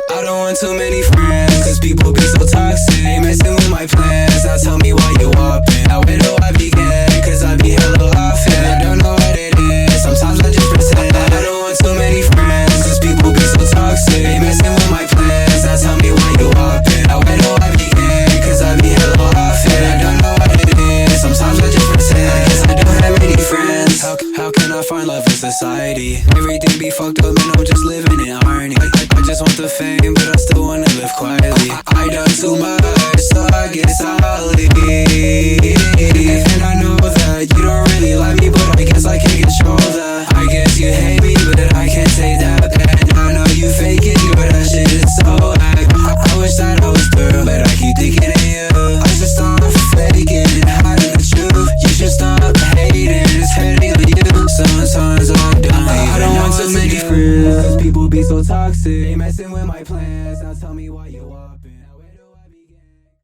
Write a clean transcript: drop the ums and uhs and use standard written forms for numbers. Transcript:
I don't want too many friends, cause people be so toxic. They messing with my plans, now tell me why you whopping. Now where do I begin, cause I be hella off and I don't know what it is, sometimes I just pretend. I don't want too many friends, cause people be so toxic. They messing with my plans, now tell me why you whopping. Now where do I begin, cause I be hella off and I don't know what it is, sometimes I just pretend. I guess I don't have many friends. How can I find love in society? Everything be fucked up and I'm just living in irony. I just want the fame, but I still wanna live quietly. I done too much, so I guess I'll leave. And I know that you don't really like me, but I guess I can't control that. I guess you hate me, but I can't say that bad. I know you fake it, but that shit is so whack. I wish that I was through, but I keep thinking of you. I should stop faking and hiding the truth. You should stop hating, it's hurting on you. Sometimes I don't want too many friends, cause people be so toxic. They messing with my plans, now tell me why you whopping.